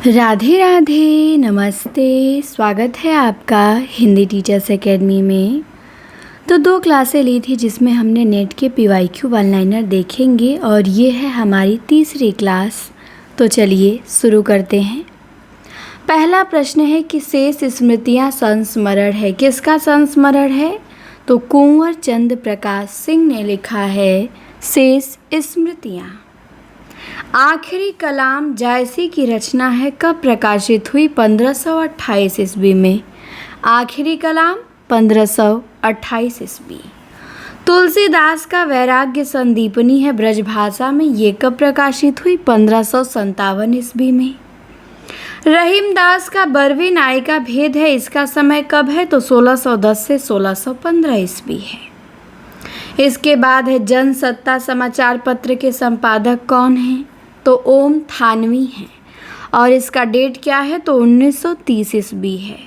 राधे राधे, नमस्ते। स्वागत है आपका हिंदी टीचर्स एकेडमी में। तो 2 क्लासें ली थी जिसमें हमने नेट के PYQ वन लाइनर देखेंगे और ये है हमारी तीसरी क्लास। तो चलिए शुरू करते हैं। पहला प्रश्न है कि शेष स्मृतियाँ संस्मरण है। किसका संस्मरण है? तो कुंवर चंद प्रकाश सिंह ने लिखा है शेष स्मृतियाँ। आखिरी कलाम जायसी की रचना है, कब प्रकाशित हुई? 1528 ईस्वी में। आखिरी कलाम 1528 ईस्वी। तुलसीदास का वैराग्य संदीपनी है ब्रजभाषा में, ये कब प्रकाशित हुई? 1557 ईस्वी में। रहीमदास का बरवी नायिका भेद है, इसका समय कब है? तो 1610 से 1615 ईस्वी है। इसके बाद है जनसत्ता समाचार पत्र के संपादक कौन हैं? तो ओम थानवी हैं और इसका डेट क्या है? तो 1930 ईस्वी है।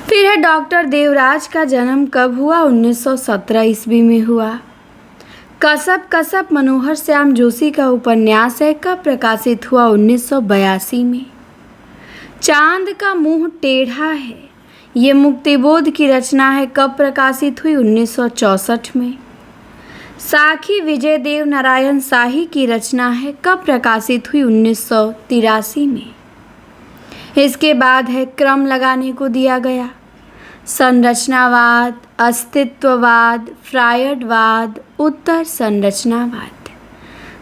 फिर है डॉक्टर देवराज का जन्म कब हुआ? 1917 ईस्वी में हुआ। कसब कसब मनोहर श्याम जोशी का उपन्यास है, कब प्रकाशित हुआ? 1982 में। चांद का मुंह टेढ़ा है, ये मुक्तिबोध की रचना है, कब प्रकाशित हुई? 1964 में। साखी विजय देव नारायण शाही की रचना है, कब प्रकाशित हुई? 1983 में। इसके बाद है क्रम लगाने को दिया गया। संरचनावाद, अस्तित्ववाद, फ्रायडवाद, उत्तर संरचनावाद।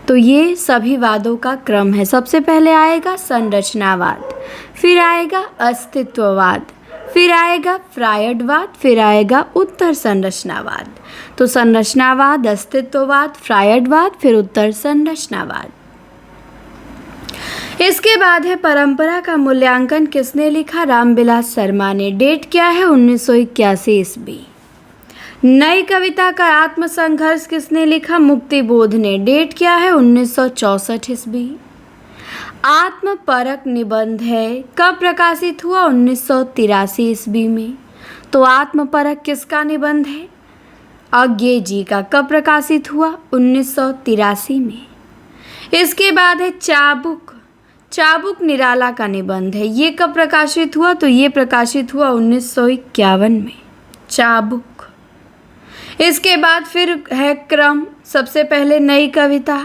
तो ये सभी वादों का क्रम है। सबसे पहले आएगा संरचनावाद, फिर आएगा अस्तित्ववाद, फिर आएगा फ्रायडवाद, फिर आएगा उत्तर संरचनावाद। तो संरचनावाद, अस्तित्ववाद, फ्रायडवाद, फिर उत्तर संरचनावाद। इसके बाद है परंपरा का मूल्यांकन किसने लिखा? रामविलास शर्मा ने। डेट क्या है? 1981 ईस्वी। नई कविता का आत्मसंघर्ष किसने लिखा? मुक्तिबोध ने। डेट क्या है? 1964 ईस्वी। आत्मपरक निबंध है, कब प्रकाशित हुआ? 1983 ईस्वी में। तो आत्मपरक किसका निबंध है? अज्ञे जी का। कब प्रकाशित हुआ? 1983 में। इसके बाद है चाबुक। चाबुक निराला का निबंध है, ये कब प्रकाशित हुआ? तो ये प्रकाशित हुआ 1951 में। चाबुक। इसके बाद फिर है क्रम। सबसे पहले नई कविता,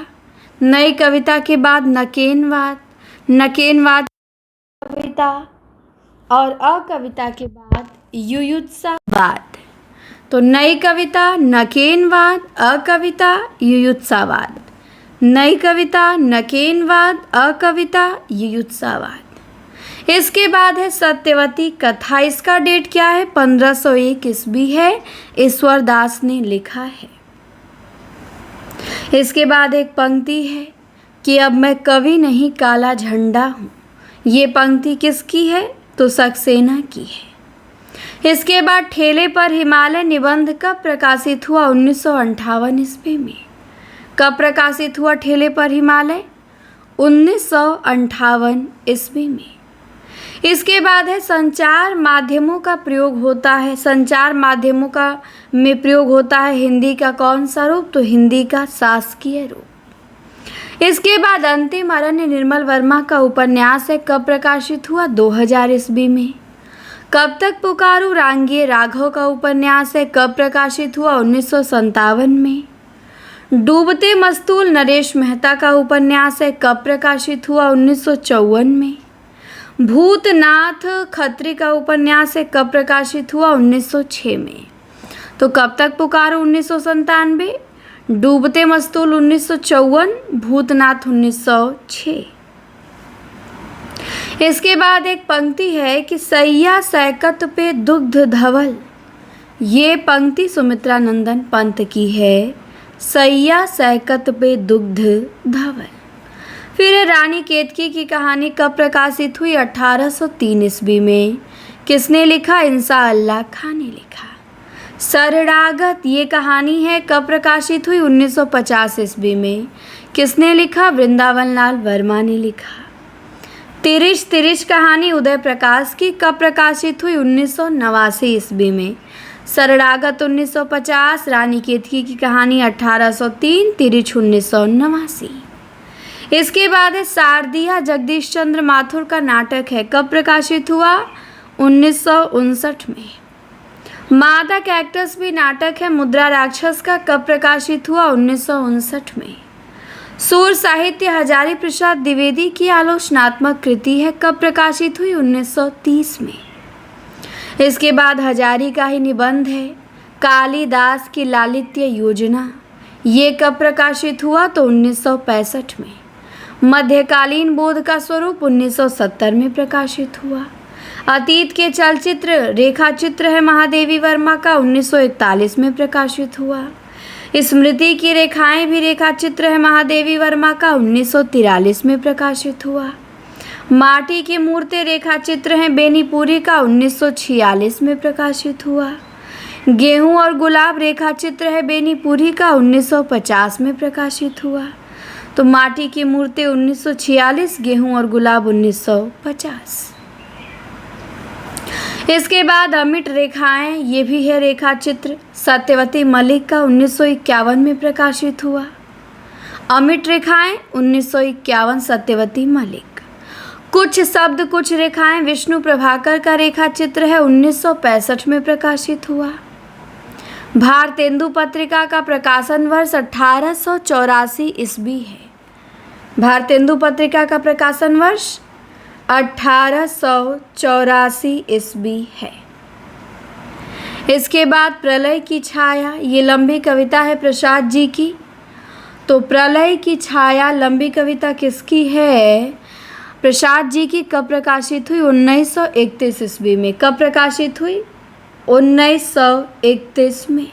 नई कविता के बाद नकेनवाद, नकेनवाद कविता और अकविता के बाद युयुत्सावाद। तो नई कविता, नकेनवाद, अकविता, युयुत्सावाद। नई कविता, नकेनवाद, अकविता, युयुत्सावाद। इसके बाद है सत्यवती कथा। इसका डेट क्या है? 1501 ईस्वी है, ईश्वर दास ने लिखा है। इसके बाद एक पंक्ति है कि अब मैं कवि नहीं काला झंडा हूँ। ये पंक्ति किसकी है? तो सक्सेना की है। इसके बाद ठेले पर हिमालय निबंध कब प्रकाशित हुआ? 1958 ईस्वी में। कब प्रकाशित हुआ ठेले पर हिमालय? 1958 ईस्वी में। इसके बाद है संचार माध्यमों का प्रयोग होता है। संचार माध्यमों का में प्रयोग होता है हिंदी का कौन सा रूप? तो हिंदी का शासकीय रूप। इसके बाद अंतिम अरण्य निर्मल वर्मा का उपन्यास है, कब प्रकाशित हुआ? 2000 ईस्वी में। कब तक पुकारूं रांगिए राघव का उपन्यास है, कब प्रकाशित हुआ? 1957 में। डूबते मस्तूल नरेश मेहता का उपन्यास है, कब प्रकाशित हुआ? 1954 में। भूतनाथ खत्री का उपन्यास है, कब प्रकाशित हुआ? 1906 में। तो कब तक पुकारो 1997, डूबते मस्तूल 1954, भूतनाथ 1906। इसके बाद एक पंक्ति है कि सैया सैकत पे दुग्ध धवल। ये पंक्ति सुमित्रा नंदन पंत की है, सैया सैकत पे दुग्ध धवल। फिर रानी केतकी की कहानी कब प्रकाशित हुई? 1803 ईस्वी में। किसने लिखा? इंसा अल्लाह खां ने लिखा। शरणागत ये कहानी है, कब प्रकाशित हुई? 1950 ईस्वी में। किसने लिखा? वृंदावन लाल वर्मा ने लिखा। तिरिश तिरिश कहानी उदय प्रकाश की, कब प्रकाशित हुई? 1989 ईस्वी में। शरणागत 1950, रानी केतकी की कहानी 1803, तिरिश 1989। इसके बाद है शारदिया, जगदीश चंद्र माथुर का नाटक है, कब प्रकाशित हुआ? 1959 में। मादा कैक्टस भी नाटक है, मुद्रा राक्षस का, कब प्रकाशित हुआ? 1959 में। सूर साहित्य हजारी प्रसाद द्विवेदी की आलोचनात्मक कृति है, कब प्रकाशित हुई? 1930 में। इसके बाद हजारी का ही निबंध है, कालिदास की लालित्य योजना, ये कब प्रकाशित हुआ? तो 1965 में। मध्यकालीन बोध का स्वरूप 1970 में प्रकाशित हुआ। अतीत के चलचित्र रेखा चित्र है महादेवी वर्मा का, 1941 में प्रकाशित हुआ। स्मृति की रेखाएं भी रेखा चित्र है महादेवी वर्मा का, 1943 में प्रकाशित हुआ। माटी की मूर्ति रेखा चित्र है बेनीपुरी का, 1946 में प्रकाशित हुआ। गेहूं और गुलाब रेखा चित्र है बेनीपुरी का, 1950 में प्रकाशित हुआ। तो माटी की मूर्ति 1946, गेहूं और गुलाब 1950। इसके बाद अमिट रेखाएं, ये भी है रेखा चित्र, सत्यवती मलिक का, 1951 में प्रकाशित हुआ। अमिट रेखाएं 1951, सत्यवती मलिक। कुछ शब्द कुछ रेखाएं, विष्णु प्रभाकर का रेखा चित्र है, 1965 में प्रकाशित हुआ। भारतेंदु पत्रिका का प्रकाशन वर्ष 1884 ईस्वी है। भारतेंदु पत्रिका का प्रकाशन वर्ष 1884 ईस्वी है। इसके बाद प्रलय की छाया, ये लंबी कविता है प्रसाद जी की। तो प्रलय की छाया लंबी कविता किसकी है? प्रसाद जी की। कब प्रकाशित हुई? 1931 ईस्वी में। कब प्रकाशित हुई? 1931 में।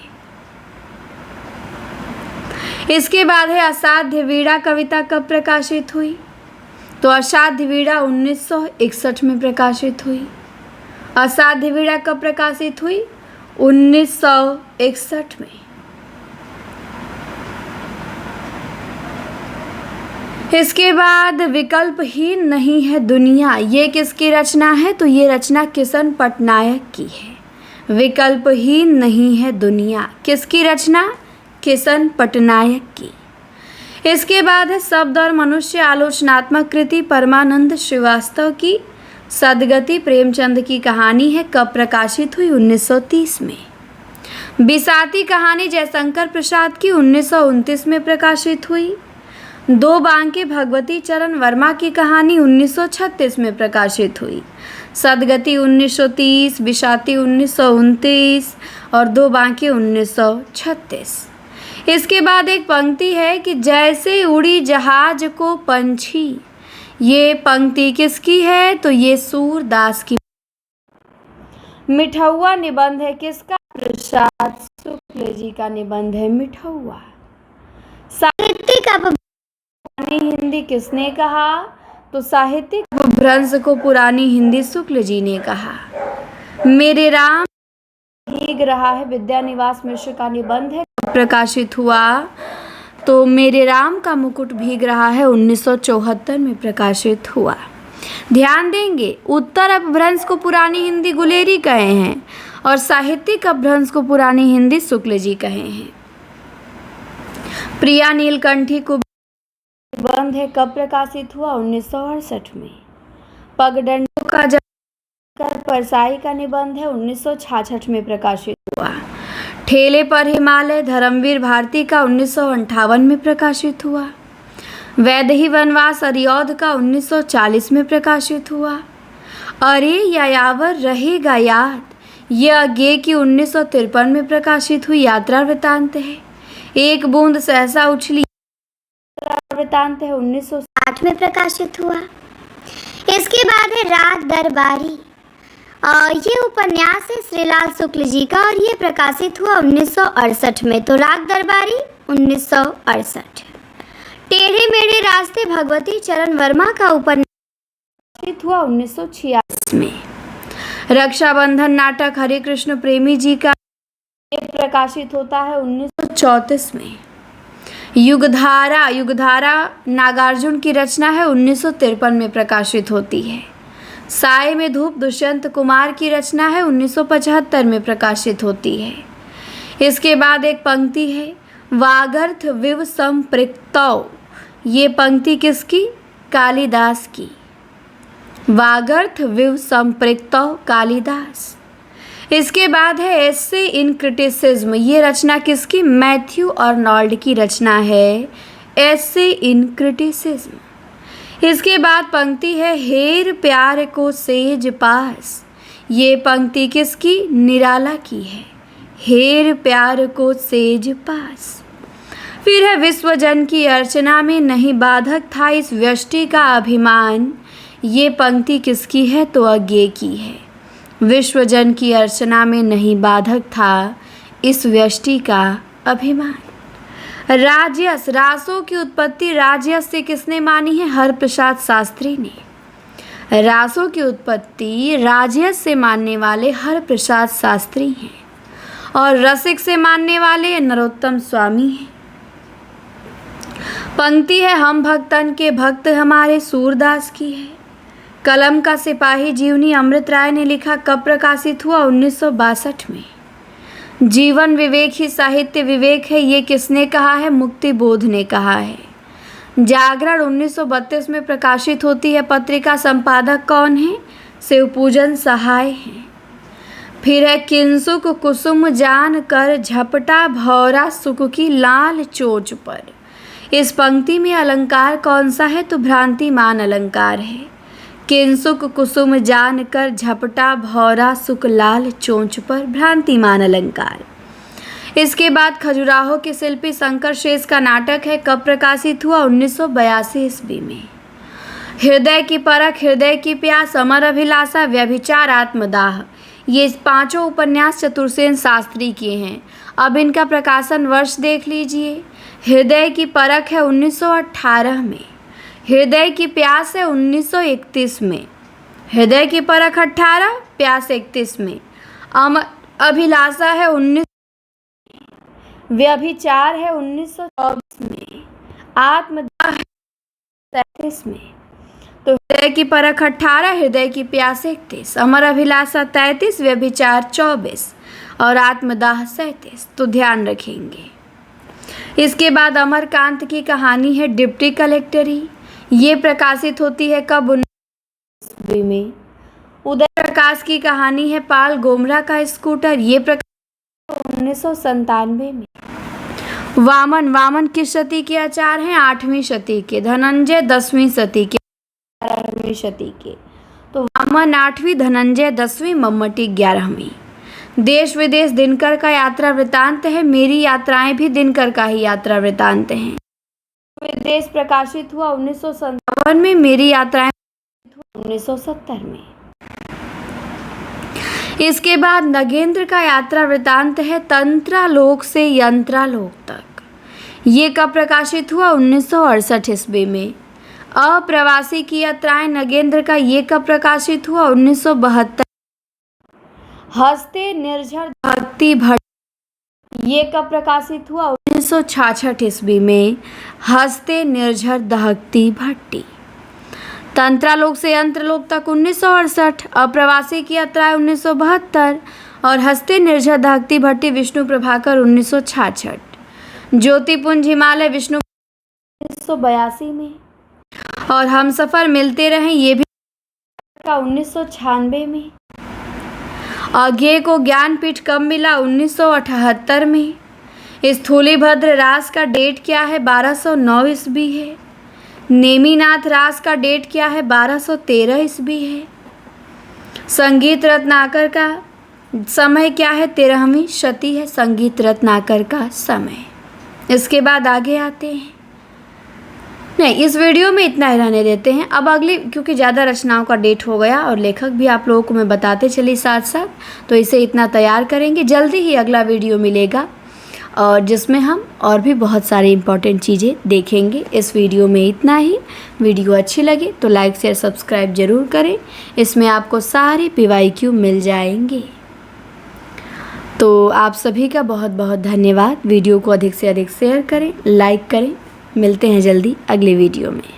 इसके बाद है असाध्य वीणा कविता, कब प्रकाशित हुई? तो असाध्य वीणा 1961 में प्रकाशित हुई। असाध्य वीणा कब प्रकाशित हुई? 1961 में। इसके बाद विकल्पहीन नहीं है दुनिया, ये किसकी रचना है? तो ये रचना किशन पटनायक की है। विकल्पहीन नहीं है दुनिया, किसकी रचना? किशन पटनायक की। इसके बाद है शब्द और मनुष्य आलोचनात्मक कृति, परमानंद श्रीवास्तव की। सदगति प्रेमचंद की कहानी है, कब प्रकाशित हुई? 1930 में। बिसाती कहानी जयशंकर प्रसाद की, 1929 में प्रकाशित हुई। दो बांके भगवती चरण वर्मा की कहानी 1936 में प्रकाशित हुई। सदगति 1930, बिसाती 1929 और दो बांके 1936। इसके बाद एक पंक्ति है कि जैसे उड़ी जहाज को पंछी, ये पंक्ति किसकी है? तो ये सूरदास की। मिठौआ निबंध है किसका? प्रसाद शुक्ल जी का निबंध है मिठौआ। साहित्यिक पुरानी हिंदी किसने कहा? तो साहित्यिक अपभ्रंश को पुरानी हिंदी शुक्ल जी ने कहा। मेरे राम भीग रहा है विद्यानिवास मिश्र का निबंध है, कब प्रकाशित हुआ? तो मेरे राम का मुकुट भीग रहा है 1974 में प्रकाशित हुआ। ध्यान देंगे, उत्तर अपभ्रंश को पुरानी हिंदी गुलेरी कहे हैं और साहित्यिक अपभ्रंश को पुरानी हिंदी शुक्ल जी कहे हैं। प्रिया नीलकंठी को निबंध है, कब प्रकाशित हुआ? 1968 में। पगडंडों का जकर परसाई का निबंध है, 1966 में प्रकाशित हुआ। ठेले पर हिमालय धर्मवीर भारती का 1958 में प्रकाशित हुआ। वैदेही वनवास अरियोध का 1940 में प्रकाशित हुआ। अरे यायावर रहेगा याद, यह अज्ञे की 1953 में प्रकाशित हुई यात्रा वृतांत है। एक बूंद सहसा उछली वृतांत है, 1960 में प्रकाशित हुआ। इसके बाद है राग दरबारी, ये उपन्यास है श्रीलाल शुक्ल जी का और ये प्रकाशित हुआ 1968 में। तो राग दरबारी 1968। टेढ़े मेढ़े रास्ते भगवती चरण वर्मा का उपन्यास प्रकाशित हुआ 1946 में। रक्षाबंधन नाटक हरे कृष्ण प्रेमी जी का प्रकाशित होता है 1934 में। युगधारा नागार्जुन की रचना है, 1953 में प्रकाशित होती है। साए में धूप दुष्यंत कुमार की रचना है, 1975 में प्रकाशित होती है। इसके बाद एक पंक्ति है वागर्थ विव संपृक्तौ, ये पंक्ति किसकी? कालिदास की। वागर्थ विव संपृक्तौ कालिदास। इसके बाद है एस्से इन क्रिटिसिज्म। ये रचना किसकी? मैथ्यू आर्नोल्ड की रचना है एस्से इन क्रिटिसिज्म। इसके बाद पंक्ति है हेर प्यार को सेज पास। ये पंक्ति किसकी? निराला की है। हेर प्यार को सेज पास। फिर है विश्वजन की अर्चना में नहीं बाधक था इस व्यष्टि का अभिमान। ये पंक्ति किसकी है? तो अज्ञेय की है। विश्वजन की अर्चना में नहीं बाधक था इस व्यष्टि का अभिमान। राजयस, रासों की उत्पत्ति राजयस से किसने मानी है? हरप्रसाद शास्त्री ने। रासों की उत्पत्ति राजयस से मानने वाले हरप्रसाद शास्त्री हैं और रसिक से मानने वाले नरोत्तम स्वामी हैं। पंक्ति है हम भक्तन के भक्त हमारे सूरदास की है। कलम का सिपाही जीवनी अमृत राय ने लिखा। कब प्रकाशित हुआ? 1962 में। जीवन विवेक ही साहित्य विवेक है, ये किसने कहा है? मुक्ति बोध ने कहा है। जागरण 1932 में प्रकाशित होती है। पत्रिका संपादक कौन है? शिवपूजन सहाय हैं। फिर है किंसुक कुसुम जान कर झपटा भौरा सुख की लाल चोच पर। इस पंक्ति में अलंकार कौन सा है? तो भ्रांतिमान अलंकार है। किंसुक कुसुम जान कर झपटा भौरा सुख लाल चोंच पर, भ्रांतिमान अलंकार। इसके बाद खजुराहो के शिल्पी शंकर शेष का नाटक है। कब प्रकाशित हुआ? 1982 ईस्वी में। हृदय की परख, हृदय की प्यास, अमर अभिलाषा, व्यभिचार, आत्मदाह, ये पांचों उपन्यास चतुर्सेन शास्त्री के हैं। अब इनका प्रकाशन वर्ष देख लीजिए। हृदय की परख है 1918 में। हृदय की प्यास है 1931 में। हृदय की परख 18, प्यास 31 में। अमर अभिलाषा है 19, व्यभिचार है 1924 में। आत्मदाह है 37 में। तो हृदय की परख 18, हृदय की प्यास 31, अमर अभिलाषा 33, व्यभिचार 24 और आत्मदाह 37। तो ध्यान रखेंगे। इसके बाद अमरकांत की कहानी है डिप्टी कलेक्टरी। ये प्रकाशित होती है कब? 19 में। उदय प्रकाश की कहानी है पाल गोमरा का स्कूटर। ये प्रकाशित 1997 में। वामन, वामन किस शती के आचार हैं? 8वीं शती के। धनंजय 10वीं शती के, 11वीं शती के। तो वामन 8वीं, धनंजय 10वीं, मम्मटी 11वीं। देश विदेश दिनकर का यात्रा वृतांत है। मेरी यात्राएं भी दिनकर का ही यात्रा वृतांत हैं। विदेश प्रकाशित हुआ 1957 में। मेरी यात्राएं 1970 में। इसके बाद नगेंद्र का यात्रा वृतांत है तंत्रालोक से यंत्रालोक तक। ये कब प्रकाशित हुआ? 1968 ईस्वी में। अप्रवासी की यात्राएं नगेंद्र का, ये कब प्रकाशित हुआ? 1972। हस्ते निर्झर भक्ति भट्ट, ये कब प्रकाशित हुआ? 1966 ईस्वी में। हस्ते निर्झर दहकती भट्टी। तंत्रालोक से यंत्रलोक तक 1968। अप्रवासी की यात्राएं 1972 और हस्ते निर्झर दहकती भट्टी विष्णु प्रभाकर 1966। ज्योतिपुंज हिमालय विष्णु 1982 में। और हमसफर मिलते रहें, ये भी 1996 में। अज्ञेय को ज्ञानपीठ कब मिला? 1978 में। स्थूलीभद्र रास का डेट क्या है? 1209 ईस्वी है। नेमिनाथ रास का डेट क्या है? 1213 ईस्वी है। संगीत रत्नाकर का समय क्या है? 13वीं शती है संगीत रत्नाकर का समय। इसके बाद आगे आते हैं। नहीं, इस वीडियो में इतना ही रहने देते हैं। अब अगली, क्योंकि ज़्यादा रचनाओं का डेट हो गया और लेखक भी आप लोगों को मैं बताते चली साथ साथ, तो इसे इतना तैयार करेंगे। जल्दी ही अगला वीडियो मिलेगा और जिसमें हम और भी बहुत सारी इम्पोर्टेंट चीज़ें देखेंगे। इस वीडियो में इतना ही। वीडियो अच्छी लगे तो लाइक शेयर सब्सक्राइब ज़रूर करें। इसमें आपको सारे PYQ मिल जाएंगे। तो आप सभी का बहुत बहुत धन्यवाद। वीडियो को अधिक से अधिक शेयर करें, लाइक करें। मिलते हैं जल्दी अगले वीडियो में।